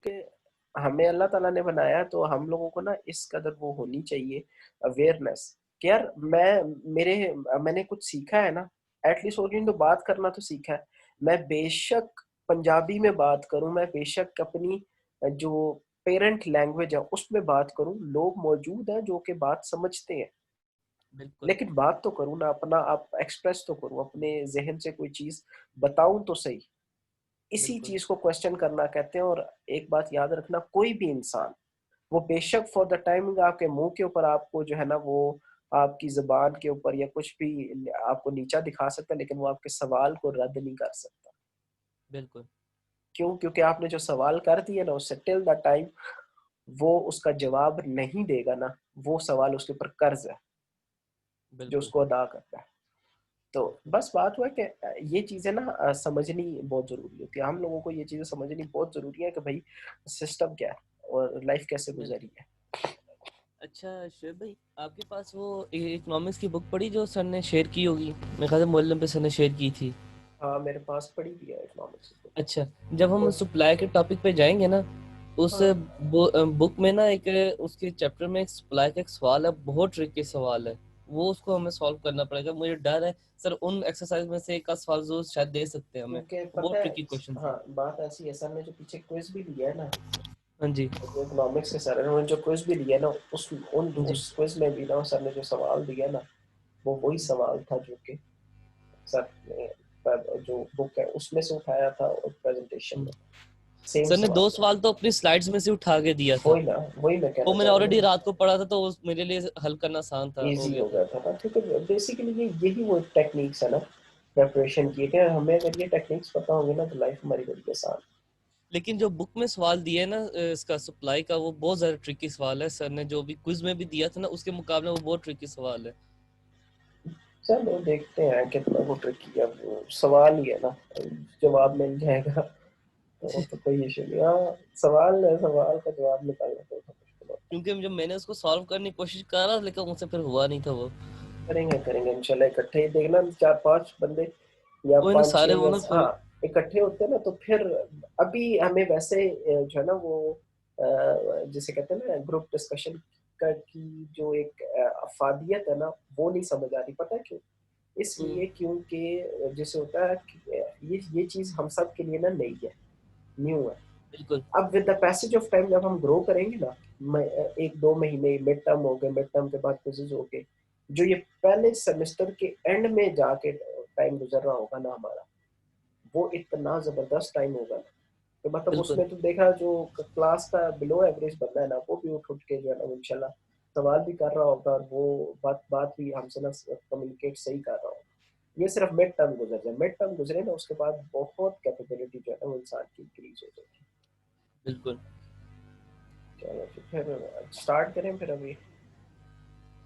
कि हमें अल्लाह ताला ने बनाया, तो हम लोगों को ना इस कदर वो होनी चाहिए अवेयरनेस कि यार मैंने कुछ सीखा है ना, एटलीस्ट ओरिजिन तो बात करना तो सीखा है। मैं बेशक पंजाबी में बात करूँ, मैं बेशक अपनी जो पेरेंट लैंग्वेज है उसमें बात करूँ, लोग मौजूद हैं जो कि बात समझते हैं। बिल्कुल। लेकिन बात तो करूँ ना, अपना आप एक्सप्रेस तो करूँ, अपने ज़हन से कोई चीज़ बताऊँ तो सही। इसी बिल्कुल। चीज़ को क्वेश्चन करना कहते हैं। और एक बात याद रखना, कोई भी इंसान, वो बेशक फॉर द टाइमिंग आपके मुँह के ऊपर आपको जो है ना वो आपकी ज़ुबान के ऊपर या कुछ भी आपको नीचा दिखा सकता है, लेकिन वो आपके सवाल को रद्द नहीं कर सकता। बिल्कुल। क्यों? क्योंकि आपने जो सवाल कर दिए ना उससे टिल द टाइम वो उसका जवाब नहीं देगा ना, वो सवाल उसके ऊपर कर्ज़ है, जो बिल्कुल। उसको अदा करना है। तो बस बात हुआ कि ये चीज़ें ना समझनी बहुत ज़रूरी होती है। हम लोगों को ये चीज़ें समझनी बहुत ज़रूरी है कि भई सिस्टम क्या है और लाइफ़ कैसे बिल्कुल। गुज़री है। अच्छा शुएब भाई, आपके पास वो इकोनॉमिक्स की बुक पढ़ी जो सर ने शेयर की होगी, मेरे ख्याल से मुअल्लिम पे सर ने शेयर की थी। हाँ, मेरे पास पड़ी भी है इकोनॉमिक्स की अच्छा, जब हम बुक। सप्लाई के टॉपिक पे जाएंगे ना, उस हाँ, बुक में ना एक उसके चैप्टर में एक सप्लाई का एक सवाल है, बहुत ट्रिकी सवाल है। वो उसको हमें सॉल्व करना पड़ेगा। मुझे डर है सर उन एक्सरसाइज में से एक का सवाल जो शायद दे सकते हैं हमें। क्योंकि पता बहुत है, ट्रिकी क्वेश्चन हाँ, है। बात ऐसी है, सर ने जो पीछे क्विज़ भी लिया है ना, हाँ जी। जो इकोनॉमिक्स के सर हैं, उन्होंने जो क्विज़ भी लिया है ना, हाँ जी। उस क्विज़ में भी ना सर ने जो सवाल दिया ना, वो वही सवाल था जो कि सर ने जो बुक है उसमें से उठाया था और प्रेज़ेंटेशन में सेम सर ने सवाल दो था। सवाल तो अपनी स्लाइड्स में से उठा के दिया था। वही ना, वही मैं वो कहना मैंने चाह रहा हूँ ऑलरेडी ना, रात को पढ़ा था, तो मेरे लिए हल करना आसान था, हो ईज़ी गया हो था। गया था ना, क्योंकि बेसिकली यही वो टेक्निक्स है ना प्रिपरेशन की, कि हमें अगर ये टेक्निक्स पता होंगे ना तो लाइफ हमारी बड़ी आसान। लेकिन जो बुक में सवाल दिए ना इसका सप्लाई का, वो बहुत ज्यादा ट्रिकी सवाल है। सर ने जो भी क्विज में भी दिया था ना, उसके मुकाबले वो बहुत ट्रिकी सवाल है। चलो देखते हैं कितना वो ट्रिकी है, वो सवाल ही है ना, जवाब मिल जाएगा तो कोई इशू नहीं। हाँ, सवाल है, सवाल का जवाब निकालना तो बहुत मुश्किल होता है। क्योंकि जब मैंने उसको सॉल्व करने की कोशिश करा, लेकिन मुझसे फिर हुआ नहीं था वो। करेंगे करेंगे इंशाल्लाह, इकट्ठे ही देखना, 4-5 बंदे या वो इन सारे 5-6 वो या ना फिर। हाँ, इकट्ठे होते हैं ना तो फिर अभी हमें वैसे जो है ना वो जिसे कहते हैं ना ग्रुप डिस्कशन का की जो एक अफादियत है ना, वो नहीं समझ आ रही। पता है क्यों? हम्म, इसलिए क्योंकि जैसे होता है कि ये चीज़ हम सब के लिए ना नई है, न्यू है। बिल्कुल। अब with the passage of time जब हम ग्रो करेंगे ना, 1-2 महीने मिड टर्म हो गए, मिड टर्म के बाद क्विज़ेज़ हो गए, जो ये पहले सेमेस्टर के एंड में जाके टाइम गुज़र रहा होगा ना हमारा, वो इतना ज़बरदस्त टाइम होगा ना, तो मतलब बिल्कुल। उसमें तो देखा जो क्लास का बिलो एवरेज बंदा है ना, वो भी उठ-उठ के जो है ना इंशाल्लाह सवाल भी कर रहा होगा और वो बात बात भी हमसे ना कम्युनिकेट सही कर रहा होगा। ये सिर्फ मिड टर्म गुज़र जाए, मिड टर्म गुज़रे ना उसके बाद बहुत कैपेबिलिटी जो है ना वो इंसान की इंक्रीज़ हो जाएगी। बिल्कुल। चलो जी, फिर स्टार्ट करें फिर अभी।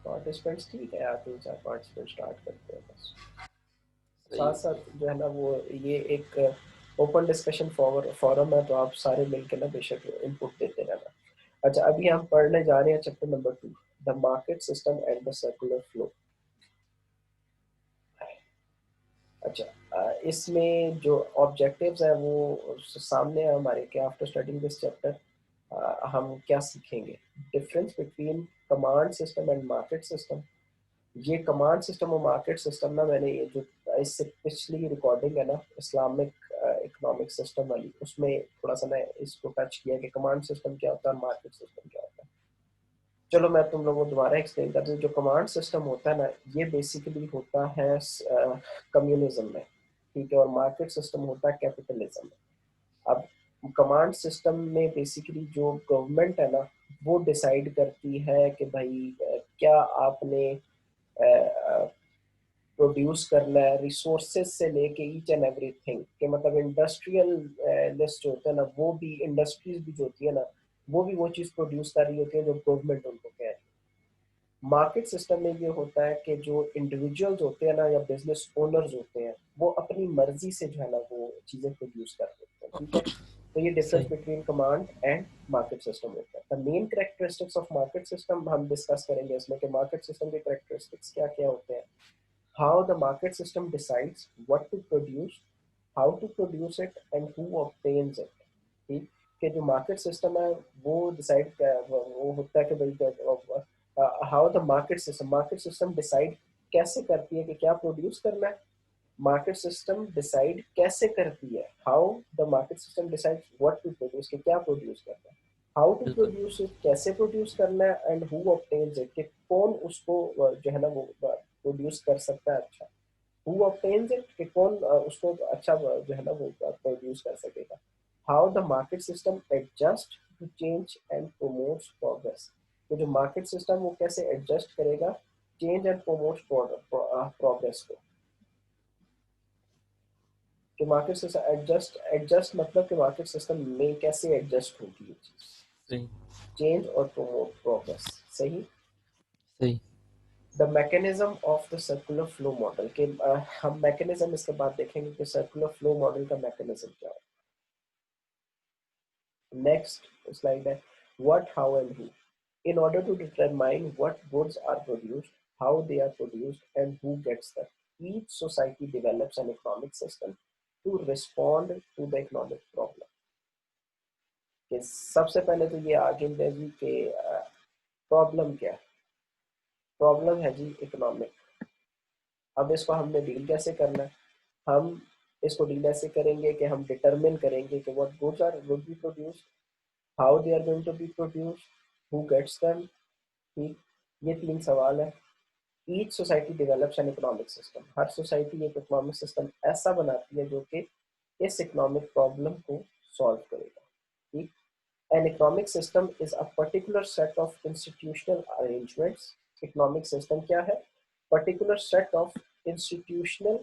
पार्टिसिपेंट्स ठीक है यार, 3-4 पार्टिसिपेंट स्टार्ट करते हैं बस। सही साथ है साथ सही है। जो है ना वो ये एक ओपन डिस्कशन फोरम है, तो आप सारे मिलकर ना बेशक इनपुट देते रहना। अच्छा, अभी हम पढ़ने जा रहे हैं chapter number 2, the market system and the circular flow. अच्छा, इसमें जो ऑब्जेक्टिव्स हैं वो सामने है हमारे कि आफ्टर स्टडिंग दिस चैप्टर हम क्या सीखेंगे। Difference between command system and market system. ये कमांड सिस्टम और मार्केट सिस्टम ना, मैंने ये जो इससे पिछली रिकॉर्डिंग है ना इस्लामिक इकोनॉमिक सिस्टम वाली, उसमें थोड़ा सा मैं इसको टच किया कि कमांड सिस्टम क्या होता है, मार्केट सिस्टम क्या होता है। चलो मैं तुम लोगों को दोबारा एक्सप्लेन कर दूं। जो कमांड सिस्टम होता है ना, ये बेसिकली होता है कम्युनिज्म में, ठीक है, और मार्केट सिस्टम होता है कैपिटलिज्म में। अब कमांड सिस्टम में बेसिकली जो गवर्नमेंट है ना, वो डिसाइड करती है कि भाई क्या आपने प्रोड्यूस करना है, रिसोर्सेज से लेके ईच एंड एवरीथिंग के, मतलब इंडस्ट्रियल लिस्ट जो होता है ना, वो भी इंडस्ट्रीज भी जो होती है ना, वो भी वो चीज़ प्रोड्यूस कर रही होती है जो गवर्नमेंट उनको कह रही है। मार्केट सिस्टम में ये होता है कि जो इंडिविजुअल्स होते हैं ना या बिजनेस ओनर्स होते हैं, वो अपनी मर्जी से जो है ना वो चीज़ें प्रोड्यूस कर देते हैं, ठीक है। तो ये डिफरेंस सही। Between command and market system होता है। The main characteristics of market system हम डिस्कस करेंगे इसमें कि मार्केट सिस्टम के कैरेक्टरिस्टिक्स क्या क्या होते हैं, how the market system decides what to produce, how to produce it and who obtains it, ठीक। कि जो मार्केट सिस्टम है वो डिसाइड वो होता है कि भाई how the market system decide कैसे करती है कि क्या प्रोड्यूस करना है। मार्केट सिस्टम डिसाइड कैसे करती है, how the market system decide what to produce, कि क्या प्रोड्यूस करना है, हाउ टू बिल्कुल प्रोड्यूस इट, कैसे प्रोड्यूस करना है, एंड हु ऑब्टेन्स इट, कि कौन उसको जो है ना वो प्रोड्यूस कर सकता है अच्छा, हु ऑब्टेन्स इट, कि कौन उसको अच्छा जो है ना वो प्रोड्यूस कर सकेगा। How the market system adjust to change and promotes progress, तो जो मार्केट सिस्टम वो कैसे एडजस्ट करेगा चेंज एंड प्रोमोट्स प्रोग्रेस को। कि मार्केट सिस्टम एडजस्ट एडजस्ट मतलब कि मार्केट सिस्टम में कैसे एडजस्ट होगी ये चीज, सही चेंज और प्रोमोट प्रोग्रेस। सही। सही। The mechanism of the circular flow model के हम मैकेनिज्म इसके बाद देखेंगे कि सर्कुलर फ्लो मॉडल का मैकेनिज्म क्या है। नेक्स्ट स्लाइड है what how and who. In order to determine what goods are produced, how they are produced, and who gets them, each society develops an economic system to respond to the economic problem. कि सबसे पहले तो ये argument है जी कि problem क्या है। Problem है जी इकोनॉमिक। अब इसको हमने डील कैसे करना है, हम इसको डील ऐसे करेंगे कि हम डिटरमिन करेंगे कि what goods are good be produced, how they are going to be produced, who gets them. ठीक, ये तीन सवाल है। Each society develops an economic system, हर सोसाइटी एक इकोनॉमिक सिस्टम ऐसा बनाती है जो कि इस इकोनॉमिक प्रॉब्लम को सॉल्व करेगा। ठीक। An economic system is a particular set of institutional arrangements. Economic system क्या है? Particular set of institutional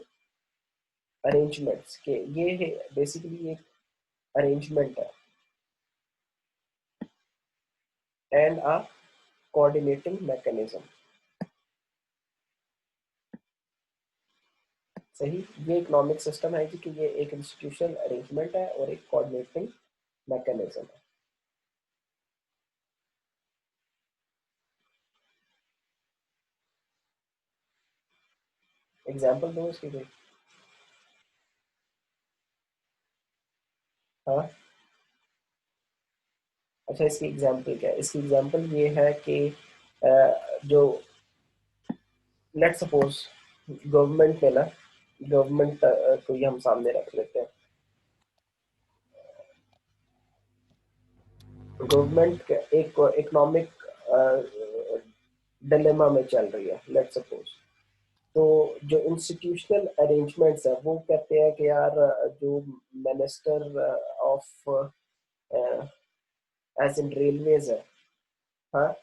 arrangements के ये है basically एक arrangement है and a coordinating mechanism. सही। ये इकोनॉमिक सिस्टम है कि ये एक इंस्टीट्यूशनल अरेंजमेंट है और एक कोऑर्डिनेटिंग मैकेनिज्म है। एग्जाम्पल दो इसकी कोई। हाँ। अच्छा, इसकी एग्जाम्पल क्या है? इसकी एग्जाम्पल ये है कि जो लेट सपोज गवर्नमेंट में ना, गवर्नमेंट को ही हम सामने रख लेते हैं। गवर्नमेंट एक इकोनॉमिक डिलेमा में चल रही है लेट सपोज। तो जो इंस्टीट्यूशनल अरेंजमेंट्स है वो कहते हैं कि यार जो minister of age in railways है, हाँ,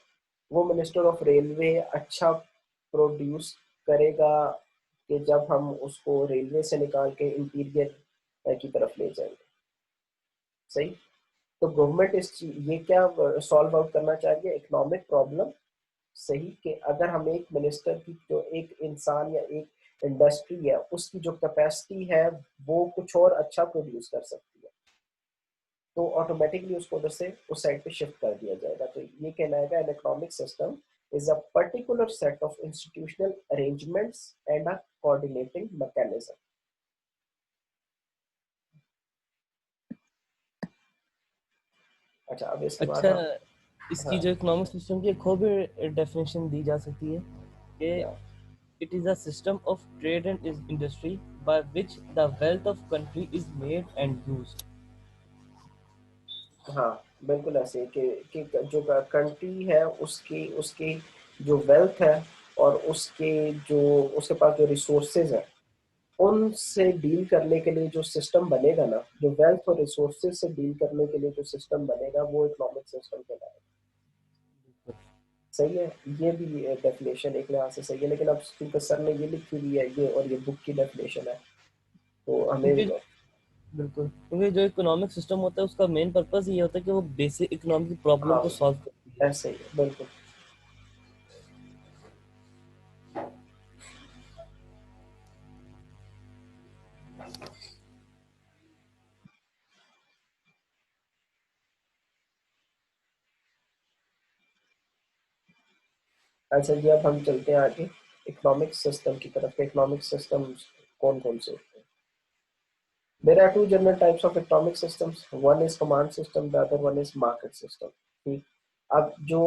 वो मिनिस्टर ऑफ रेलवे अच्छा प्रोड्यूस करेगा कि जब हम उसको रेलवे से निकाल के इंटीरियर की तरफ ले जाएंगे। सही। तो गवर्नमेंट इस ये क्या सॉल्व आउट करना चाहिए इकोनॉमिक प्रॉब्लम। सही। कि अगर हम एक मिनिस्टर की जो एक इंसान या एक इंडस्ट्री है उसकी जो कैपेसिटी है वो कुछ और अच्छा प्रोड्यूस कर सकती है तो ऑटोमेटिकली उसको उधर से उस साइड पे शिफ्ट कर दिया जाएगा। तो ये कहलाएगा N economic system is a particular set of institutional arrangements and a coordinating mechanism. अच्छा, अब इसके बाद अच्छा, हम। इसकी हाँ। जो इकोनॉमिक सिस्टम की एक और भी डेफिनेशन दी जा सकती है कि क्या? it is a system of trade and industry by which the wealth of country is made and used. हाँ, बिल्कुल ऐसे कि जो कंट्री है उसकी उसकी जो वेल्थ है और उसके जो उसके पास जो रिसोर्सेज है उनसे डील करने के लिए जो सिस्टम बनेगा ना, जो वेल्थ और रिसोर्सेज से डील करने के लिए जो सिस्टम बनेगा वो इकोनॉमिक सिस्टम कहलाएगा। सही है। ये भी डेफिनेशन एक लिहाज से सही है, लेकिन अब क्योंकि सर ने ये लिखी हुई है ये और ये बुक की डेफिनेशन है तो हमें। क्योंकि बिल्कुल, क्योंकि जो इकोनॉमिक सिस्टम होता है उसका मेन पर्पस ये होता है कि वो बेसिक इकोनॉमिक प्रॉब्लम हाँ, को सॉल्व करती है। ऐसे ही है बिल्कुल। अच्छा जी, अब हम चलते हैं आगे इकोनॉमिक सिस्टम की तरफ। इकोनॉमिक सिस्टम कौन कौन से होते हैं। There are two general types of economic systems. One is command system, the other one is market system. ठीक. अब जो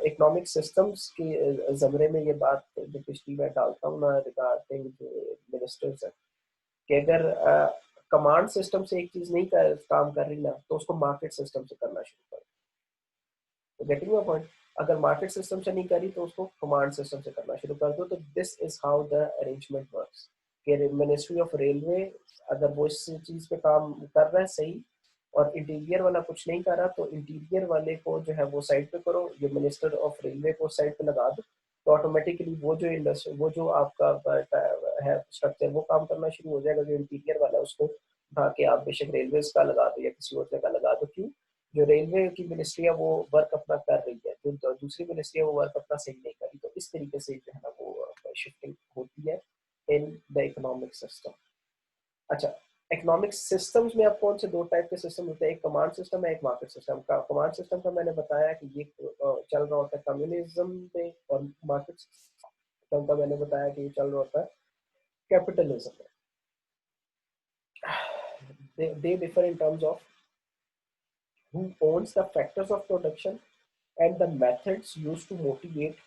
इकोनॉमिक सिस्टम्स के ज़मरे में ये बात जो पिछली मैं डालता हूँ ना रिगार्डिंग जो मिनिस्टर्स है कि अगर कमांड सिस्टम से एक चीज़ नहीं काम कर रही ना तो उसको मार्केट सिस्टम से करना शुरू करो. Getting my point. अगर मार्केट सिस्टम से नहीं करी तो उसको कमांड सिस्टम से करना शुरू कर दो. तो this is how the arrangement works. Ministry of railway अगर वो इस चीज़ पे काम कर रहा है सही और इंटीरियर वाला कुछ नहीं कर रहा तो इंटीरियर वाले को जो है वो साइड पे करो, जो मिनिस्टर ऑफ रेलवे को साइड पे लगा दो तो ऑटोमेटिकली वो जो इंडस्ट्री वो जो आपका है स्ट्रक्चर वो काम करना शुरू हो जाएगा. जो इंटीरियर वाला है उसको उठा के आप बेशक रेलवे का लगा दो या किसी और जगह लगा दो. क्यों? जो रेलवे की मिनिस्ट्री है वो वर्क अपना कर रही है, जो दूसरी मिनिस्ट्री है वो वर्क अपना सही नहीं कर रही. तो इस तरीके से जो है ना वो शिफ्टिंग होती है इन द इकोनॉमिक सिस्टम. अच्छा, इकोनॉमिक सिस्टम्स में अब कौन से दो टाइप के सिस्टम होते हैं? एक कमांड सिस्टम है, एक मार्केट सिस्टम. का कमांड सिस्टम का मैंने बताया कि ये चल रहा होता है कम्युनिज्म में, और मार्केट सिस्टम का मैंने बताया कि ये चल रहा होता है कैपिटलिज्म में. they differ in terms of who owns the factors of production and the methods used to motivate,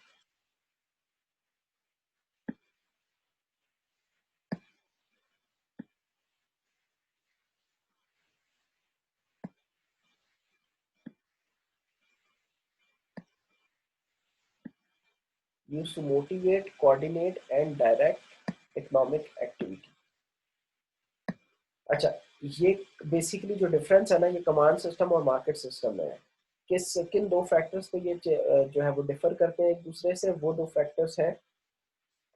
coordinate and direct economic activity. अच्छा, ये बेसिकली जो डिफरेंस है ना ये कमांड सिस्टम और मार्केट सिस्टम में है. किन दो फैक्टर्स पे ये जो है वो डिफर करते हैं एक दूसरे से? वो दो फैक्टर्स हैं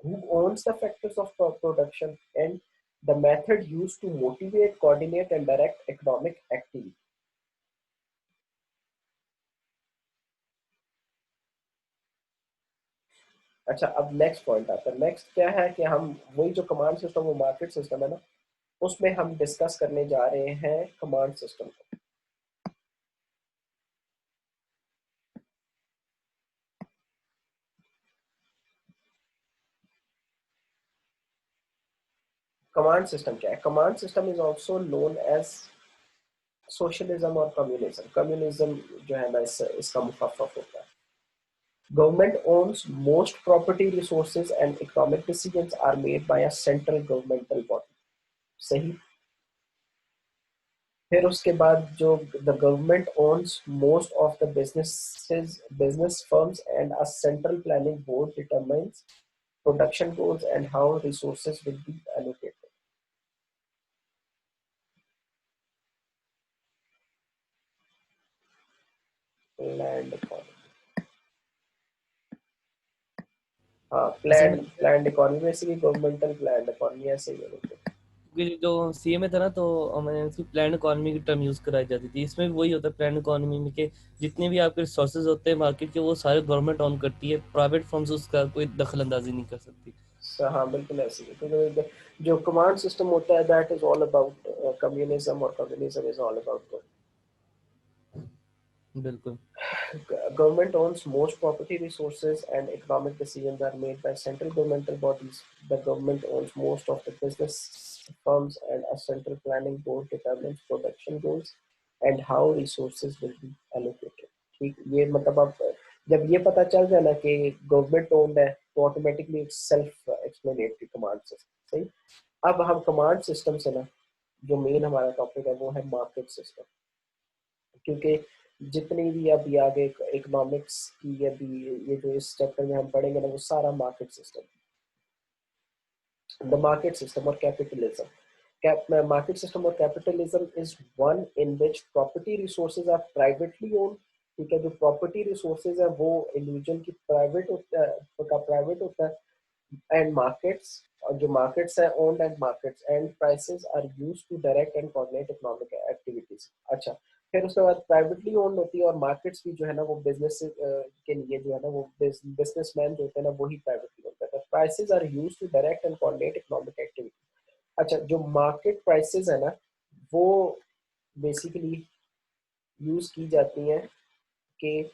who owns the factors of production and the method used to motivate, coordinate and direct economic activity. अच्छा, अब नेक्स्ट पॉइंट आता है. नेक्स्ट क्या है कि हम वही जो कमांड सिस्टम वो मार्केट सिस्टम है ना उसमें हम डिस्कस करने जा रहे हैं कमांड सिस्टम को. कमांड सिस्टम क्या है? Command system is also known as socialism और कम्युनिज्म. कम्युनिज्म जो है ना इसका मुखफ़फ़ होता है. Government owns most property resources and economic decisions are made by a central governmental body. सही. फिर उसके बाद जो the government owns most of the business firms and a central planning board determines production goals and how resources will be allocated. Land economy. हाँ, planned economy basically governmental planned economy ऐसे ही है. क्योंकि जो सीएमए था ना तो मैंने उसकी प्लान इकोनॉमी की टर्म यूज कराई जाती थी. इसमें भी वही होता है प्लान इकोनॉमी में कि जितने भी आपके रिसोर्सेज होते हैं मार्केट के वो सारे गवर्नमेंट ऑन करती है. प्राइवेट फर्म्स उसका कोई दखल अंदाजी नहीं कर सकती. हाँ बिल्कुल ऐसे ही. तो जो कमांड सिस्टम होता है that is all about communism और कम्युनिज्म इज ऑल अबाउट बिल्कुल. government owns most property resources and economic decisions are made by central governmental bodies. The government owns most of the business firms and a central planning board determines production goals and how resources will be allocated. ठीक, ये मतलब आप जब ये पता चल जाए ना कि गवर्नमेंट ओन्ड है तो automatically it's self explanatory command system. सही. अब हम कमांड सिस्टम से ना जो मेन हमारा टॉपिक है वो है मार्केट सिस्टम. क्योंकि जितनी भी अभी आगे इकोनॉमिक्स की अभी ये जो इस चैप्टर में हम पढ़ेंगे ना वो सारा market system. The market system और कैपिटलिज्म. मार्केट सिस्टम और capitalism is one in which property resources are privately owned. ठीक है, जो प्रॉपर्टी रिसोर्सेज है वो इंडिविजुअल की प्राइवेट होता है and markets और जो markets है owned and markets and prices are used to direct and coordinate economic activities. अच्छा, फिर उसके बाद प्राइवेटली ओन्ड होती है और मार्केट्स भी जो है ना वो बिजनेस के लिए जो है ना वो बिजनेसमैन जो होते हैं ना वही प्राइवेटली ओन्ड करते हैं. Prices are used to direct and coordinate economic activity. अच्छा, जो मार्केट प्राइसेस है ना वो बेसिकली यूज की जाती हैं कि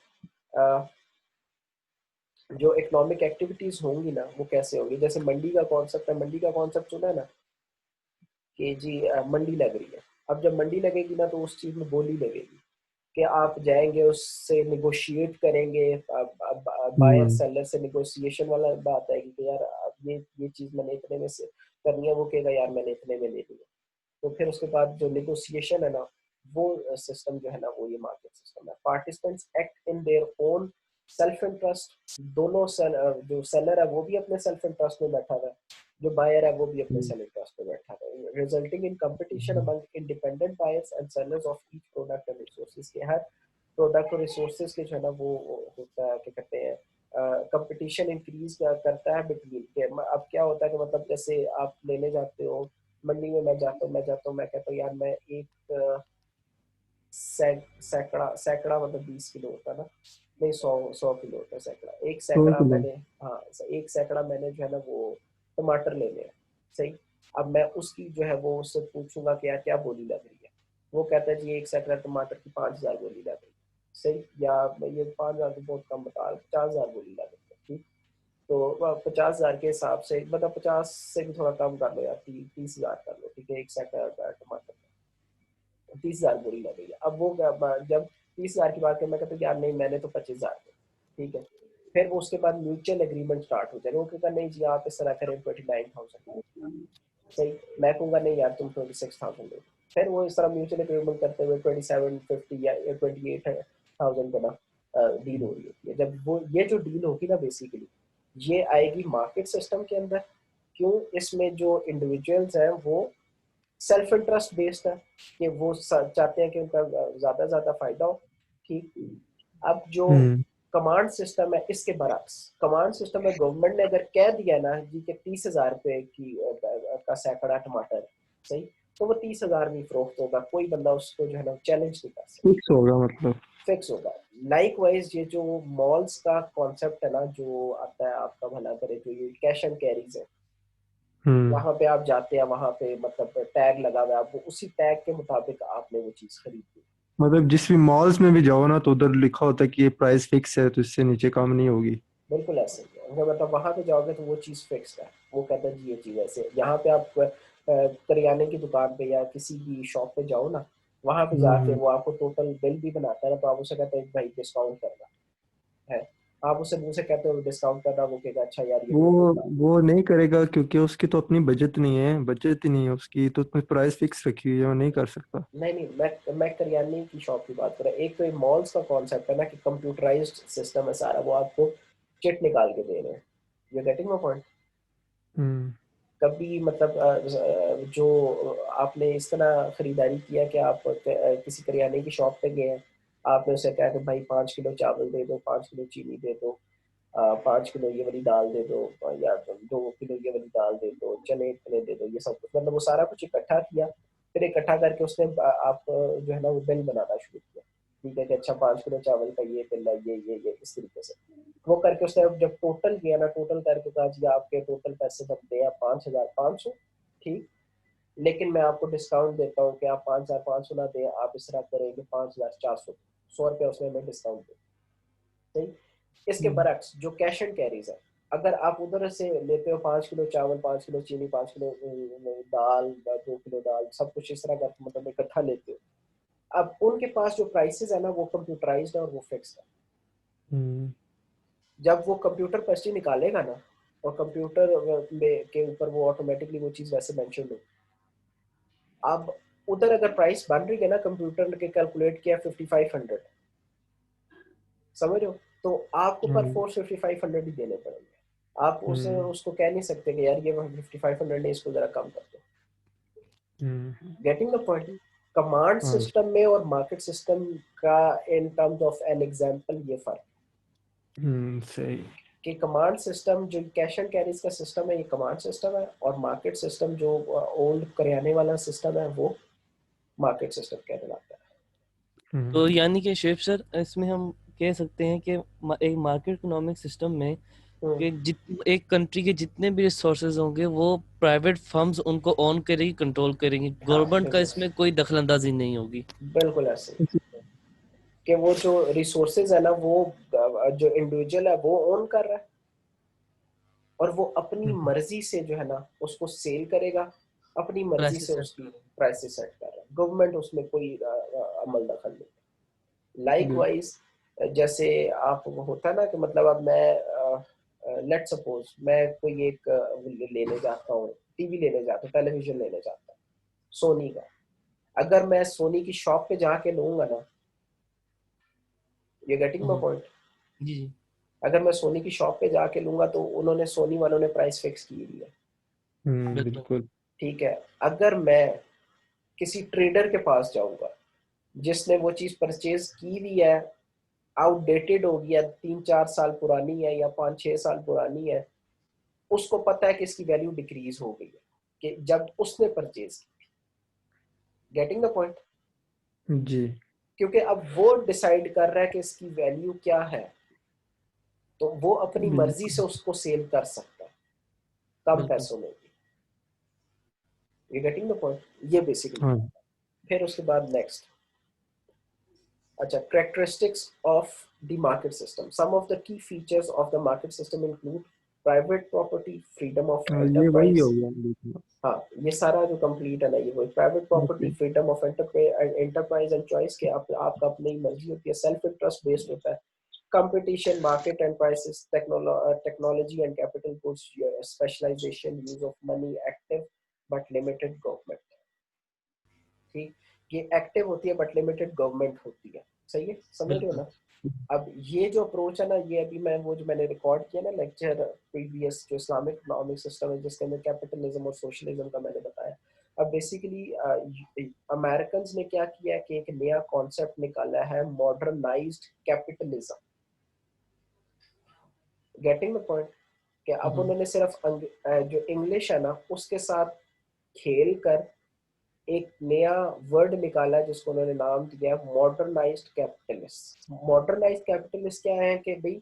जो इकोनॉमिक एक्टिविटीज होंगी ना वो कैसे होंगी. जैसे मंडी का कॉन्सेप्ट है, मंडी का कॉन्सेप्ट सुना है ना कि जी मंडी लग रही है। अब जब मंडी लगेगी ना तो उस चीज़ में बोली लगेगी कि आप जाएंगे उससे निगोशिएट करेंगे। अब बायर हम्म। सेलर से निगोशिएशन वाला बात आएगी कि यार अब ये चीज़ मैंने इतने में से करनी है, वो कहेगा यार मैंने इतने में लेनी है। तो फिर उसके बाद जो निगोशिएशन है ना, वो सिस्टम जो है ना, वो ये मार्केट सिस्टम है। Participants act in their own self interest. दोनों जो सेलर है वो भी अपने सेल्फ इंटरेस्ट में बैठा हुआ है, जो बायर है वो भी अपने सेल्फ इंटरेस्ट में बैठा हुआ है, resulting in competition among independent buyers and sellers of each product and resources. के हर प्रोडक्ट और रिसोर्सेज के जो है ना वो होता है, क्या कहते हैं, कंपटीशन इंक्रीज करता है बिटवीन के। अब क्या होता है कि मतलब जैसे आप लेने जाते हो मंडी में, मैं कहता हूँ यार मैं एक सैकड़ा सैकड़ा मतलब 20 किलो होता है ना, नहीं 100 किलो होता है सैकड़ा। एक 100 सैकड़ा किलो। मैंने, हाँ एक सैकड़ा मैंने जो है ना वो टमाटर लेने हैं, सही। अब मैं उसकी जो है वो उससे पूछूंगा कि यार क्या बोली लग रही है। वो कहता है जी एक सैकड़ा टमाटर की 5,000 बोली लग रही है, सही। या ये 5,000 तो बहुत कम बता रहा, 50,000 बोली लग रही है, ठीक। तो 50,000 के हिसाब से मतलब 50 से भी थोड़ा कम कर लो यार, 30,000 कर लो, ठीक है। एक सैकड़ा टमाटर 30,000 बोरी लग गई है। अब वो जब 30,000 की बात करें, मैं कहता हूँ यार नहीं मैंने तो 25,000 ठीक है। फिर वो उसके बाद म्यूचुअल एग्रीमेंट स्टार्ट हो जाएगा। वो कहता नहीं जी आप इस तरह करें 29,000, सही। मैं कहूँगा नहीं यार तुम 26,000 दो। फिर वो इस तरह म्यूचुअल एग्रीमेंट करते हुए 2750 या 28,000 का ना डील हो रही होती है। जब वो ये जो डील होगी ना बेसिकली ये आएगी मार्केट सिस्टम के अंदर। क्यों? इसमें जो इंडिविजुअल्स हैं वो सेल्फ इंटरेस्ट बेस्ड है कि वो चाहते हैं कि उनका ज्यादा ज्यादा फायदा हो, ठीक। अब जो हम्म। कमांड सिस्टम है इसके बरक्स, कमांड सिस्टम में गवर्नमेंट ने अगर कह दिया ना जी कि 30,000 रुपए की का सैकड़ा टमाटर, सही, तो वो 30,000 में फरोख्त होगा। कोई बंदा उसको जो है ना चैलेंज नहीं कर सकता, फिक्स होगा मतलब। फिक्स होगा। लाइक वाइज ये जो मॉल्स का कॉन्सेप्ट है ना जो आता है, आपका भला करे, जो ये कैश एंड कैरीज है, हम्म। वहां पे आप जाते हैं, वहां पे मतलब टैग लगा हुआ है, आपको उसी टैग के मुताबिक आपने वो चीज खरीदी। मतलब जिस भी मॉल्स में भी जाओ ना तो उधर लिखा होता है कि ये प्राइस फिक्स है तो इससे नीचे कम नहीं होगी। बिल्कुल ऐसे ही है। अगर मतलब वहां पे जाओगे तो वो चीज फिक्स्ड है। वो कहता है जी ये चीज ऐसे। यहाँ पे आप करियाने की दुकान पे या किसी भी शॉप पे जाओ ना, वहां पे जाके हम्म। वो आपको टोटल बिल भी बनाता है ना, तो आप उसे कहते हैं भाई डिस्काउंट करना है। आप उसे मुंह से कहते हो डिस्काउंट करना, वो कहेगा अच्छा यार ये वो टोटल का। वो नहीं करेगा क्योंकि उसकी तो अपनी बजट नहीं है, बजट ही नहीं है उसकी, तो उसमें प्राइस फिक्स रखी हुई है, वो नहीं कर सकता। नहीं नहीं, मैं करियाने की शॉप की बात कर रहा हूँ। एक तो ये मॉल्स का कॉन्सेप्ट है ना कि कंप्यूटराइज्ड सिस्टम है सारा, वो आपको चिट निकाल के दे रहे हैं। You getting my point? हम्म। कभी मतलब जो आपने इस तरह खरीदारी किया कि आप किसी करियाने की शॉप पे गए हैं, आपने उसे कहा कि भाई 5 किलो चावल दे दो, 5 किलो चीनी दे दो, 5 किलो ये वाली दाल दे दो, या 2 किलो ये वाली दाल दे दो, चने इतने दे दो, ये सब कुछ मतलब वो सारा कुछ इकट्ठा किया। फिर इकट्ठा करके उसने आप जो है ना वो बिल बनाना शुरू किया, ठीक है कि अच्छा 5 किलो चावल का ये बिल है, ये इस तरीके से। वो करके उसने जब टोटल किया ना, टोटल करके कहा जी आपके टोटल पैसे बनते हैं 5,500, ठीक। लेकिन मैं आपको डिस्काउंट देता हूँ कि आप 5,500 ना दें, आप इस तरह करेंगे 5,400, 100 रुपया उसने हमें डिस्काउंट दिया, सही। इसके हम्म। बरक्स जो कैश एंड कैरीज है, अगर आप उधर से लेते हो 5 किलो चावल, 5 किलो चीनी, 5 किलो दाल, 2 किलो दाल, सब कुछ इस तरह का मतलब इकट्ठा लेते हो, अब उनके पास जो प्राइसेस है ना वो कंप्यूटराइज्ड है और वो फिक्स है। हम्म। जब वो कंप्यूटर पर्ची निकालेगा ना, और कंप्यूटर में के ऊपर वो ऑटोमेटिकली वो चीज़ वैसे मेंशन हो, अब उधर अगर प्राइस बन रही है ना, कंप्यूटर के कैलकुलेट किया 5,500, समझ रहे हो, तो आपको पर हम्म। फोर्स 5,500 ही देने पड़ेंगे। आप उसे हम्म। उसको कह नहीं सकते कि यार ये 5,500 नहीं, इसको जरा कम कर दो। हम्म। Getting the point? कमांड हाँ। सिस्टम में और मार्केट सिस्टम का in terms of an example ये फर्क सही। कि कमांड सिस्टम जो कैश एंड कैरीज का सिस्टम है ये कमांड सिस्टम है, और मार्केट सिस्टम जो ओल्ड करियाने वाला सिस्टम है वो मार्केट सिस्टम कहलाता है। हम्म। तो यानी कि शेफ सर इसमें हम कह सकते हैं कि एक मार्केट इकोनॉमिक सिस्टम में हम्म, कि जित एक कंट्री के जितने भी रिसोर्सेज होंगे वो प्राइवेट फर्म्स उनको ऑन करेगी, कंट्रोल करेंगी, हाँ गवर्नमेंट का बिल्कुल, इसमें कोई दखलंदाजी नहीं होगी। बिल्कुल ऐसे ही कि वो जो रिसोर्सेज है ना वो जो इंडिविजुअल है वो ओन कर रहा है, और वो अपनी हम्म। मर्जी से जो है ना उसको सेल करेगा, अपनी मर्जी प्राइसेस से सेट उसकी कर रहे प्राइसेस सेट कर रहा है, गवर्नमेंट उसमें कोई अमल दखल नहीं। लाइक बिल्कुल। वाइज जैसे आप वो होता है ना कि मतलब अब मैं लेट सपोज मैं कोई एक लेने जाता हूँ, टीवी लेने जाता हूँ, टेलीविजन लेने जाता हूँ सोनी का। अगर मैं सोनी की शॉप पे जाके लूंगा ना, ये गेटिंग माय हैं। पॉइंट, जी जी। अगर मैं सोनी की शॉप पे जाके लूंगा तो उन्होंने सोनी वालों ने प्राइस फिक्स की हुई है, बिल्कुल। बिल्कुल। ठीक है। अगर मैं किसी ट्रेडर के पास जाऊंगा जिसने वो चीज परचेज की हुई है, आउटडेटेड होगी या 3-4 साल पुरानी है या 5-6 साल पुरानी है, उसको पता है कि इसकी वैल्यू डिक्रीज हो गई है कि जब उसने परचेज की। Getting the point? जी। क्योंकि अब वो डिसाइड कर रहा है कि इसकी वैल्यू क्या है, तो वो अपनी मर्जी से बिल्कुल। उसको सेल कर सकता है कम बिल्कुल। पैसों में भी। ये गेटिंग द पॉइंट, ये बेसिकली। हाँ, फिर उसके बाद नेक्स्ट, अच्छा, characteristics of the market system. Some of the key features of the market system include private property, freedom of ये वही हो enterprise. गया बिल्कुल। हाँ, ये सारा जो कंप्लीट है ना, ये वही private property, okay. Freedom of enterprise and choice के आपका अपनी मर्जी होती है, सेल्फ इंटरेस्ट बेस्ड होता है, competition, market and prices, technology and capital goods, specialisation, use of money, active but limited government. ठीक, ये एक्टिव होती है बट लिमिटेड गवर्नमेंट होती है। सही है, समझ रहे हो बिल्कुल। ना? अब ये जो अप्रोच है ना, ये अभी मैं वो जो मैंने रिकॉर्ड किया ना लेक्चर प्रीवियस, जो इस्लामिक इकोनॉमिक सिस्टम है जिसके अंदर कैपिटलिज्म और सोशलिज्म का मैंने बताया। अब बेसिकली अमेरिकन ने क्या किया है कि एक नया कॉन्सेप्ट निकाला है, modernised capitalism. Getting the point? कि अब उन्होंने सिर्फ जो इंग्लिश है ना उसके साथ खेल कर एक नया वर्ड निकाला जिसको उन्होंने नाम दिया मॉडर्नाइज्ड कैपिटलिस्ट। मॉडर्नाइज्ड कैपिटलिस्ट क्या है कि भाई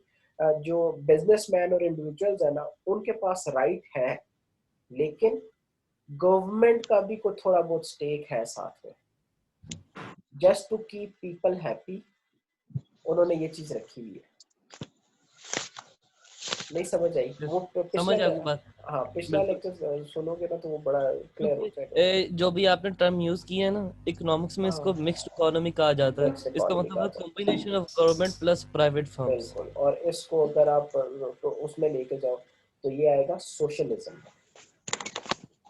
जो बिजनेसमैन और इंडिविजुअल्स है ना उनके पास राइट है, लेकिन गवर्नमेंट का भी कोई थोड़ा बहुत स्टेक है साथ में, just to keep people happy. उन्होंने ये चीज रखी हुई है। नहीं समझ आई वो पिछला? समझ आपकी बात। हाँ, पिछला बिल्कुल। लेक्चर सुनोगे ना तो वो बड़ा क्लियर हो क्योंकि जाएगा उसमें। जो भी आपने टर्म यूज किया है ना, इकोनॉमिक्स में इसको हाँ, मिक्स्ड इकोनॉमी कहा जाता है। मिक्स इसका इकोनॉमी मतलब कहा है जाता है, combination of government plus private firms. बिल्कुल। और इसको अगर आप तो उसमें लेके जाओ तो ये आएगा सोशलिज्म।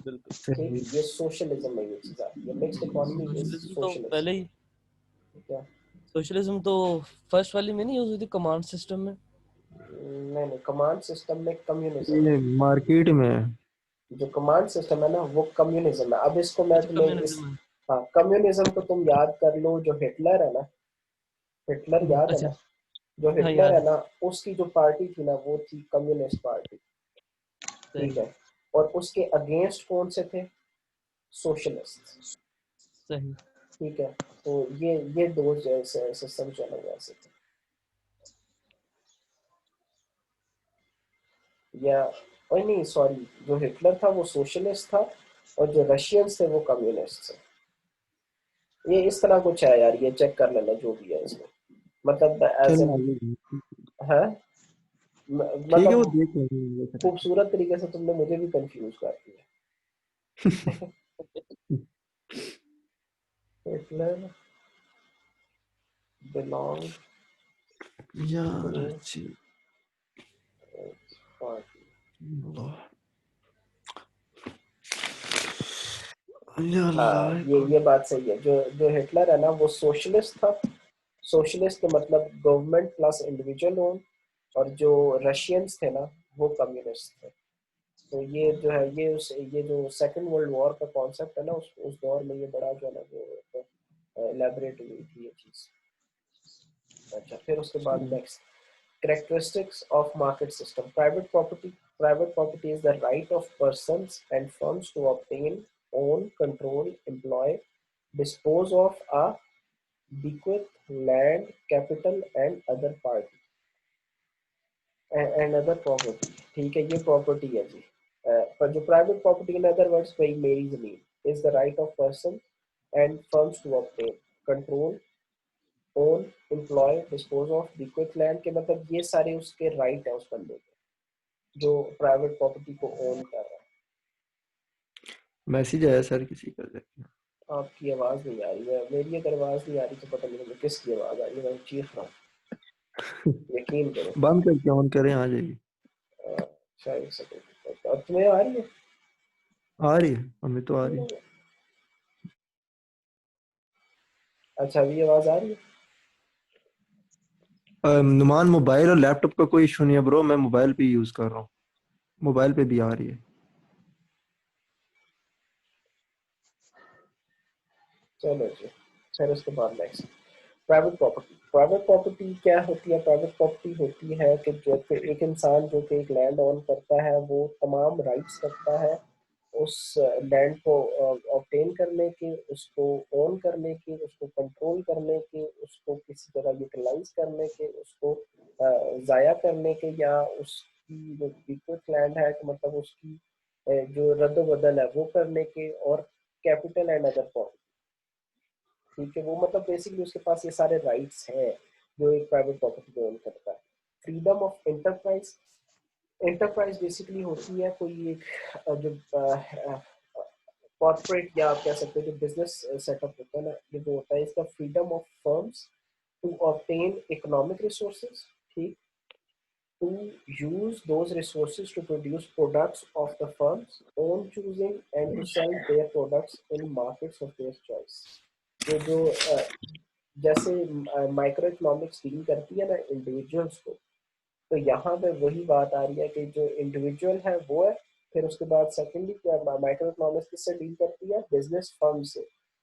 बिल्कुल। ठीक, सही। ये सोशलिज्म में ये चीज आती है, मिक्स्ड इकोनॉमी इज सोशलिज्म तो सोशलिज्म। पहले ही, क्या? सोशलिज्म तो फर्स्ट वाली में नहीं यूज हुई थी, कमांड सिस्टम में। नहीं नहीं, कमांड सिस्टम में कम्युनिज्म है। ये मार्केट में है। जो कमांड सिस्टम है ना वो कम्युनिज्म है। अब इसको मैं अच्छा, तुम्हें इस, कम्युनिज्म है। हाँ, कम्युनिज्म को तुम याद कर लो, जो हिटलर है ना, हिटलर याद है अच्छा। ना? जो हाँ, हिटलर याद है है। ना, उसकी जो पार्टी थी ना वो थी कम्युनिस्ट पार्टी। ठीक सही। है, और उसके अगेंस्ट कौन से थे? सोशलिस्ट। सही। ठीक है, तो ये दो जैसे सिस्टम चले हुए ऐसे थे। या और नहीं, सॉरी, जो हिटलर था वो सोशलिस्ट था और जो रशियंस थे वो कम्युनिस्ट थे। ये इस तरह कुछ है यार, ये चेक कर लेना जो भी है इसमें, मतलब एज चलो एन, आगे। है ठीक है, वो मतलब देख लेंगे देख रहे खूबसूरत तरीके से तुमने मुझे भी कंफ्यूज कर दिया। हिटलर बिलोंग हैं। यार टू अच्छी। पार्टी। अल्लाह। या हाँ, अल्लाह। ये बात सही है, जो जो हिटलर है ना वो सोशलिस्ट था। सोशलिस्ट के मतलब गवर्नमेंट प्लस इंडिविजुअल ओन। और जो रशियंस थे ना वो कम्युनिस्ट थे। तो ये जो है ये जो सेकंड वर्ल्ड वॉर का कॉन्सेप्ट है ना उस दौर में ये बड़ा जो है ना वो एलैबोरेट हुई थी ये चीज। अच्छा, फिर उसके बाद next, characteristics of market system. Private property is the right of persons and firms to obtain, own, control, employ, dispose of a bequeath, land, capital and other party and other property। ठीक है, ये property है जी। पर जो private property in other words भाई मेरी जमीन is the right of person and firms to obtain, control, own, employ, dispose of, bequeath land के मतलब ये सारे उसके राइट है उस बंदे के जो प्राइवेट प्रॉपर्टी को ओन कर रहा है। मैसेज आया सर किसी का देखिए। आपकी आवाज़ नहीं आ रही है, मेरी अगर आवाज़ नहीं आ रही तो पता नहीं मुझे किसकी आवाज़ आ रही है, मैं चीख रहा हूँ, यकीन करो। बंद करके ऑन करें आ जाएगी। शायद एक सेकंड, अब तुम्हें आ रही है? आ रही है, हमें तो आ रही है। अच्छा अभी आवाज़ आ रही है? नुमान मोबाइल और लैपटॉप का कोई इशू नहीं है ब्रो, मैं मोबाइल पे यूज कर रहा हूँ, मोबाइल पे भी आ रही है। चलो जी, फिर उसके बाद next private property. Private property क्या होती है? प्राइवेट प्रॉपर्टी होती है कि जो कि एक इंसान जो कि एक लैंड ओन करता है वो तमाम राइट्स रखता है उस लैंड को ऑब्टेन करने के, उसको ओन करने के, उसको कंट्रोल करने के, उसको किसी तरह यूटिलाइज करने के, उसको ज़ाया करने के, या उसकी जो बीक्विथ लैंड है कि मतलब उसकी जो रद्द-बदल है वो करने के, और कैपिटल एंड अदर प्रॉपर्टी। ठीक है, वो मतलब बेसिकली उसके पास ये सारे राइट्स हैं जो एक प्राइवेट प्रॉपर्टी को ओन करता है। Freedom of enterprise. Enterprise basically होती है कोई एक जो कॉर्पोरेट या आप कह सकते हो जो बिजनेस सेटअप होता है ना, ये जो होता है इसका freedom of firms to obtain economic resources, ठीक, to use those resources to produce products of the firm's own choosing and to sell their products in markets of their choice। ये जो जैसे माइक्रो इकोनॉमिक्स डील करती है ना individuals को, तो यहाँ पे वही बात आ रही है कि जो इंडिविजुअल है वो है। फिर उसके बाद सेकेंडली क्या माइक्रो इकोनॉमिक्स किससे डील करती है? बिजनेस फर्म से।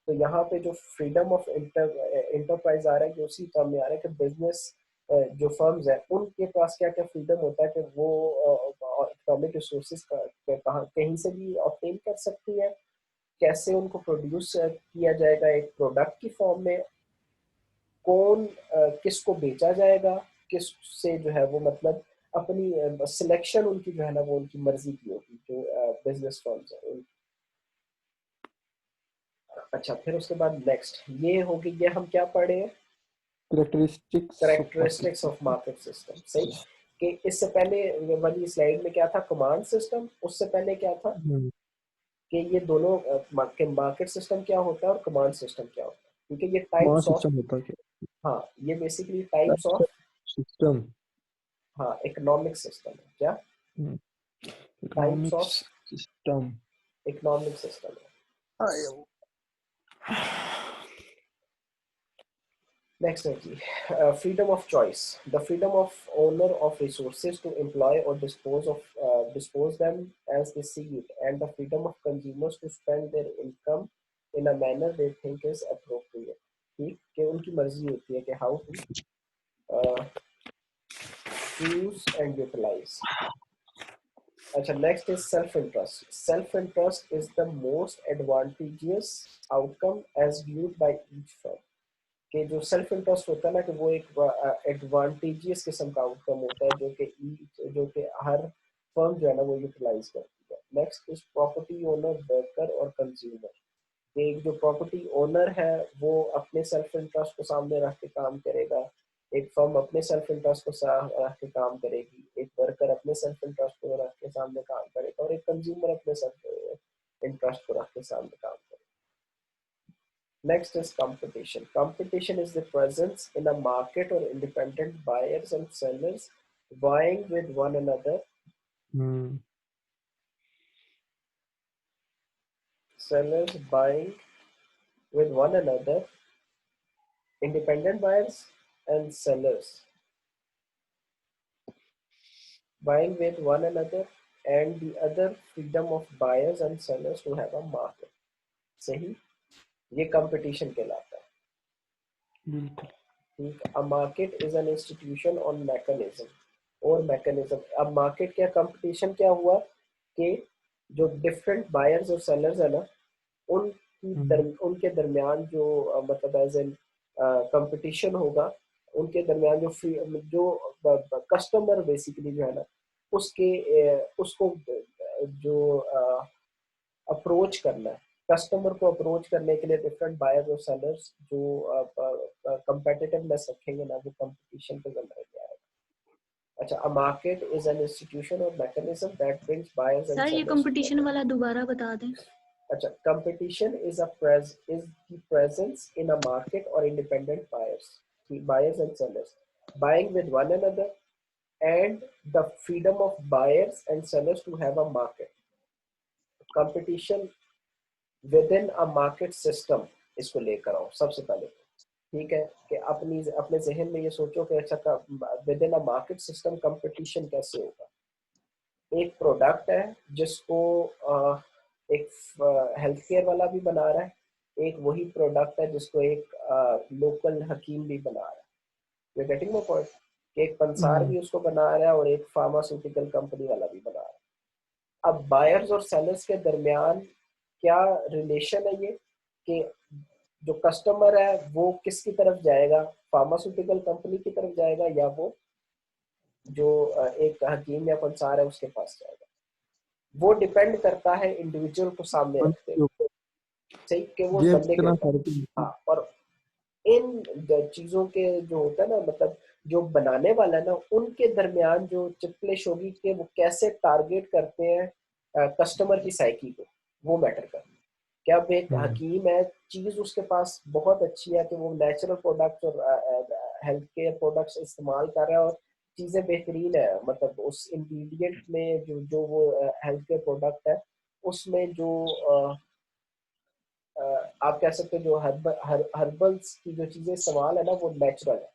तो यहाँ पे जो फ्रीडम ऑफ इंटरप्राइज आ रहा है कि उसी टर्म में आ रहा है कि बिजनेस जो फर्म्स है उनके पास क्या क्या फ्रीडम होता है कि वो इकोनॉमिक रिसोर्सेज कहाँ कहीं से भी ऑब्टेन कर सकती है, कैसे उनको प्रोड्यूस किया जाएगा एक प्रोडक्ट की फॉर्म में, कौन किसको बेचा जाएगा, किस से जो है वो मतलब अपनी सिलेक्शन उनकी जो है ना वो उनकी मर्जी की होगी जो बिजनेस फर्म्स है। अच्छा फिर उसके बाद नेक्स्ट ये होगी, ये हम क्या पढ़े हैं? Characteristics of market characteristics of system. Market system, सही। कि इससे पहले वाली स्लाइड में क्या था? Command system. उससे पहले क्या था कि ये दोनों मार्केट सिस्टम क्या होता है और कमांड सिस्टम क्या होता है, क्योंकि ये कमांड टाइप्स ऑफ, सिस्टम होता है क्या? हाँ ये बेसिकली टाइप्स ऑफ, सिस्टम। हाँ इकोनॉमिक सिस्टम है क्या? Types economics of system. Economic system है। नेक्स्ट है जी freedom of choice. The freedom of owner of resources to employ और dispose them as they see it, and the freedom of consumers to spend their income in a manner they think is appropriate। ठीक, कि उनकी मर्जी होती है कि how to choose and utilize. अच्छा next is self interest. Self interest is the most advantageous outcome as viewed by each firm। कि जो सेल्फ इंटरेस्ट होता है ना कि वो एक एडवांटेजियस किस्म का आउटकम होता है जो कि हर फर्म जो है ना वो यूटिलाइज करती है। Next is property owner, worker और कंज्यूमर। एक जो प्रॉपर्टी ओनर है वो अपने सेल्फ इंटरेस्ट को सामने रख के काम करेगा, एक फर्म अपने सेल्फ इंटरेस्ट को रख के काम करेगी, एक वर्कर अपने सेल्फ इंटरेस्ट को रख के सामने काम करेगा, और एक कंज्यूमर अपने सेल्फ इंटरेस्ट को रख के सामने काम करेगा। Next is competition. Competition is the presence in a market or independent buyers and sellers vying with one another. Sellers buying with one another, independent buyers and sellers buying with one another, and the other freedom of buyers and sellers to have a market। सही, ये competition कहलाता है। बिल्कुल। ठीक, a market is an institution on mechanism और mechanism. अब market क्या, competition क्या हुआ कि जो डिफरेंट बायर्स और सेलर्स है ना उनके दरमियान जो मतलब एज एन कंपटीशन होगा, उनके दरमियान जो फ्री जो कस्टमर बेसिकली जो है ना उसके उसको जो अप्रोच करना है, कस्टमर को अप्रोच करने के लिए डिफरेंट बायर्स और सेलर्स जो कंपेटिटिवनेस रखेंगे ना वो कंपटीशन के जरिए आएगा। अच्छा, a market is an institution or mechanism that brings buyers and sir ये sellers कंपटीशन together। वाला दोबारा बता दें। अच्छा, competition is the presence in a market or independent buyers and sellers buying with one another, and the freedom of buyers and sellers to have a market. Competition within a market system, इसको लेकर आओ सबसे पहले। ठीक है, कि अपने जहन में ये सोचो कि अच्छा with in a market system competition कैसे होगा। एक प्रोडक्ट है जिसको एक हेल्थ केयर वाला भी बना रहा है, एक वही प्रोडक्ट है जिसको एक लोकल हकीम भी बना रहा है। You getting my point? कि एक पंसार भी उसको बना रहा है और एक फार्मास्यूटिकल कंपनी वाला भी बना रहा है। अब बायर्स और सेलर्स के दरमियान क्या रिलेशन है ये, कि जो कस्टमर है वो किसकी तरफ जाएगा, फार्मास्यूटिकल कंपनी की तरफ जाएगा या वो जो एक हकीम या पंसार है उसके पास जाएगा। वो डिपेंड करता है इंडिविजुअल को सामने रखते हुए, सही, कि वो ये बंदे के इतना ऊपर। हाँ, और इन चीजों के जो होता है ना, मतलब जो बनाने वाला है ना, उनके दरमियान जो चिपलिश होगी कि वो कैसे टारगेट करते हैं कस्टमर की साइकी को, वो मैटर करता है। क्या अब एक हकीम है, चीज उसके पास बहुत अच्छी है कि वो नेचुरल प्रोडक्ट्स और हेल्थ केयर प्रोडक्ट्स इस्तेमाल कर रहा है और चीजें बेहतरीन है, मतलब उस इंग्रेडिएंट में जो जो वो हेल्थ केयर प्रोडक्ट है उसमें जो आप कह सकते हो जो हर्बल्स की जो चीजें इस्तेमाल है ना वो नेचुरल है।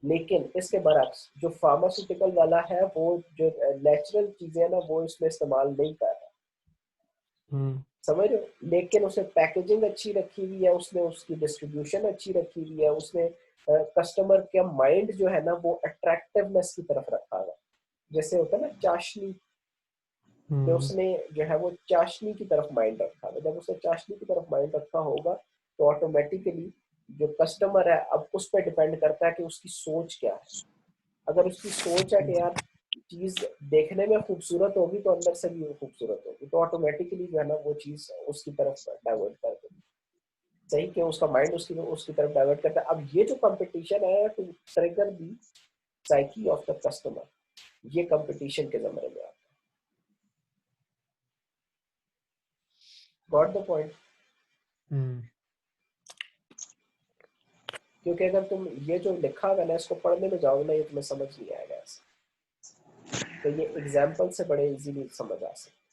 लेकिन इसके बरक्स जो फार्मास्यूटिकल वाला है वो जो नेचुरल चीजें है ना वो इसमें इस्तेमाल नहीं कर रहा, समझ रहे हो। लेकिन उसने पैकेजिंग अच्छी रखी हुई है, उसने उसकी डिस्ट्रीब्यूशन अच्छी रखी हुई है, उसने कस्टमर का माइंड जो है ना वो अट्रैक्टिवनेस की तरफ रखा हुआ। जैसे होता है ना चाशनी, कि उसने जो है वो चाशनी की तरफ माइंड रखा है। जब उसने चाशनी की तरफ माइंड रखा होगा तो ऑटोमेटिकली जो कस्टमर है अब उस पर डिपेंड करता है कि उसकी सोच क्या है। अगर उसकी सोच है कि यार चीज देखने में खूबसूरत होगी तो अंदर से भी वो खूबसूरत होगी, तो ऑटोमेटिकली जो है ना वो चीज उसकी तरफ डाइवर्ट कर देगी, सही, कि उसका माइंड उसकी उसकी तरफ डाइवर्ट करता है। अब ये जो कंपटीशन है to trigger the psyche of the customer, ये कंपटीशन के जमाने में आता है। Got the point? क्योंकि अगर तुम ये जो लिखा हुआ है ना इसको पढ़ने में जाओगे ना ये तुम्हें समझ नहीं आएगा ऐसे, तो ये एग्जाम्पल से बड़े इजीली समझ आ सकते।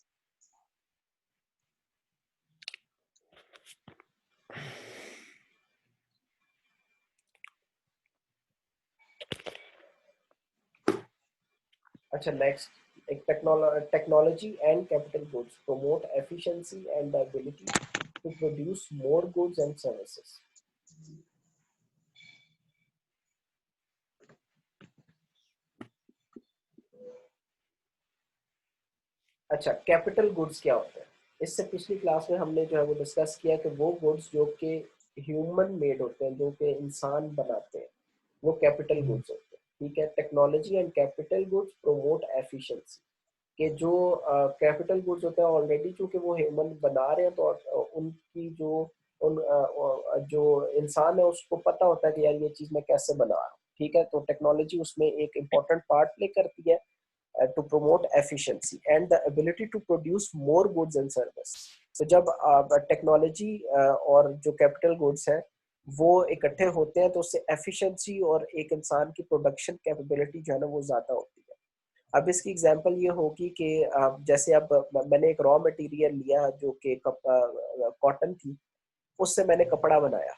अच्छा, नेक्स्ट एक technology and capital goods promote efficiency and the ability to produce more goods and services. अच्छा, कैपिटल गुड्स क्या होते हैं? इससे पिछली क्लास में हमने जो है वो डिस्कस किया कि वो गुड्स जो कि ह्यूमन मेड होते हैं, जो कि इंसान बनाते हैं, वो कैपिटल गुड्स होते हैं। ठीक है, technology and capital goods promote efficiency, कि जो कैपिटल गुड्स होते हैं ऑलरेडी चूंकि वो ह्यूमन बना रहे हैं तो उनकी जो जो इंसान है उसको पता होता है कि यार ये चीज मैं कैसे बना रहा हूँ। ठीक है, तो टेक्नोलॉजी उसमें एक इम्पोर्टेंट पार्ट प्ले करती है to promote efficiency and the ability to produce more goods and service। तो जब टेक्नोलॉजी और जो कैपिटल गुड्स है वो इकट्ठे होते हैं तो उससे एफिशिएंसी और एक इंसान की प्रोडक्शन कैपेबिलिटी जो है ना वो ज्यादा होती है। अब इसकी एग्जांपल ये होगी कि जैसे अब मैंने एक रॉ मटेरियल लिया जो कि कॉटन थी, उससे मैंने कपड़ा बनाया।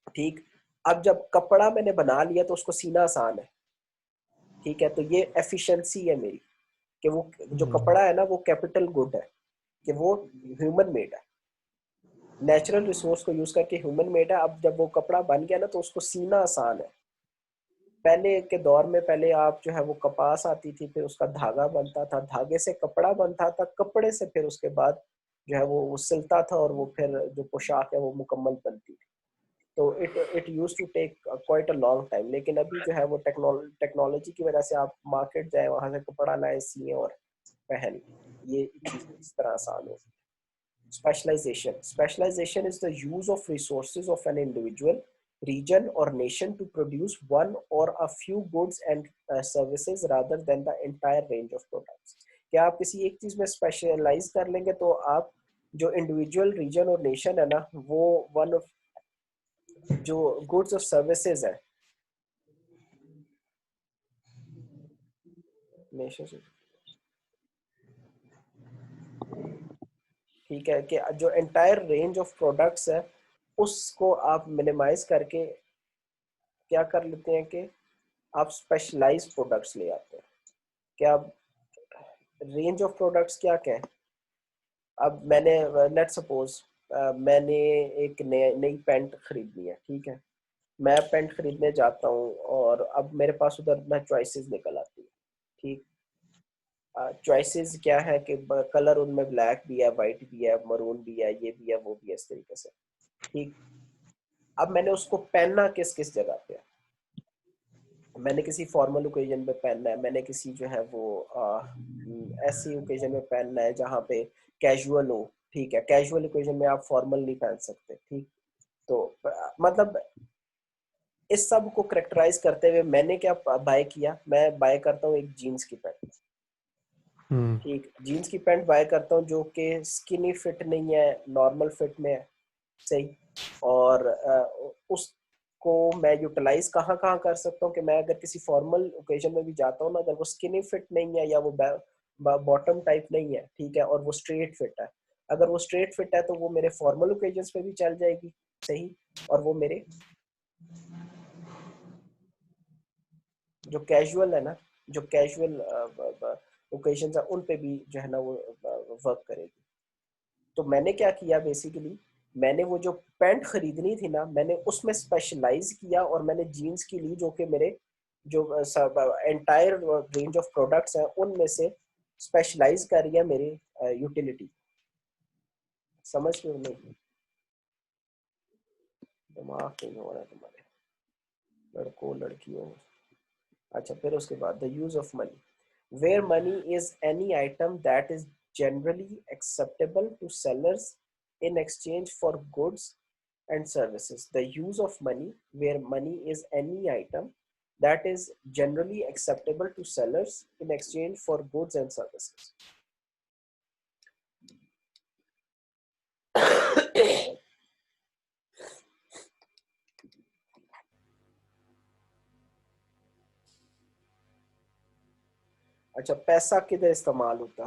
ठीक, अब जब कपड़ा मैंने बना लिया तो उसको सीना आसान है। ठीक है, तो ये एफिशिएंसी है मेरी, कि वो जो कपड़ा है ना वो कैपिटल गुड है, कि वो ह्यूमन मेड है, नेचुरल रिसोर्स को यूज करके ह्यूमन मेड है। अब जब वो कपड़ा बन गया ना तो उसको सीना आसान है। पहले के दौर में पहले आप जो है वो कपास आती थी, फिर उसका धागा बनता था, धागे से कपड़ा बनता था, कपड़े से फिर उसके बाद जो है वो सिलता था और वो फिर जो पोशाक है वो मुकम्मल बनती थी। तो it use to take quite a long time. लेकिन अभी जो है वो टेक्नोलॉजी की वजह से आप मार्केट जाए, वहां से कपड़ा लाए, सिए और पहन, ये चीज इस तरह आसान हो। Specialization is the use of resources of an individual, region or nation to produce one or a few goods and services rather than the entire range of products। क्या आप किसी एक चीज में स्पेशलाइज कर लेंगे तो आप जो इंडिविजुअल रीजन और नेशन है ना, वो वन ऑफ जो गुड्स और सर्विसेज है नेशन, ठीक है, कि जो एंटायर रेंज ऑफ प्रोडक्ट्स है उसको आप मिनिमाइज करके क्या कर लेते हैं कि आप स्पेशलाइज प्रोडक्ट्स ले आते हैं। क्या रेंज ऑफ प्रोडक्ट्स क्या क्या है? अब मैंने लेट सपोज मैंने एक नई पैंट खरीदनी है, ठीक है, मैं पैंट खरीदने जाता हूँ और अब मेरे पास उधर ना चॉइसेस निकल आती है, ठीक। चॉइसेस क्या है कि कलर उनमें ब्लैक भी है, वाइट भी है, मरून भी है, ये भी है, वो भी है, इस तरीके से, ठीक। अब मैंने उसको पहनना किस किस जगह पे है? मैंने किसी फॉर्मल ओकेजन पे पहनना है, मैंने किसी जो है वो ऐसी ओकेजन में पहनना है जहाँ पे कैजुअल हो, ठीक है, कैजुअल ओकेजन में आप फॉर्मल नहीं पहन सकते, ठीक। तो मतलब इस सब को करेक्टराइज करते हुए मैंने क्या बाय किया, मैं बाय करता हूँ एक जीन्स की पैंट, ठीक, जीन्स की पैंट बाय करता हूँ जो कि स्किनी फिट नहीं है, नॉर्मल फिट में है, सही। और उसको मैं यूटिलाइज कहाँ कहाँ कर सकता हूँ कि मैं अगर किसी फॉर्मल ओकेजन में भी जाता हूँ ना, अगर वो स्किनी फिट नहीं है या वो बॉटम टाइप नहीं है, ठीक है, और वो स्ट्रेट फिट है, अगर वो स्ट्रेट फिट है तो वो मेरे फॉर्मल ओकेजन पे भी चल जाएगी, सही। और वो मेरे जो कैजुअल है ना, जो कैजुअल ओकेजन है उन पे भी जो है ना वो वर्क करेगी। तो मैंने क्या किया बेसिकली, मैंने वो जो पैंट खरीदनी थी ना, मैंने उसमें स्पेशलाइज किया और मैंने जीन्स की ली, जो कि मेरे जो एंटायर रेंज ऑफ प्रोडक्ट्स हैं उनमें से स्पेशलाइज कर रही है मेरी यूटिलिटी। समझ क्यों नहीं? दिमाग नहीं हो रहा है तुम्हारे लड़कों लड़कियों। अच्छा, फिर उसके बाद the use of money, where money is any item that is generally acceptable to sellers in exchange for goods and services. The use of money, where money is any item that is generally acceptable to sellers in exchange for goods and services. अच्छा, पैसा किधर इस्तेमाल होता?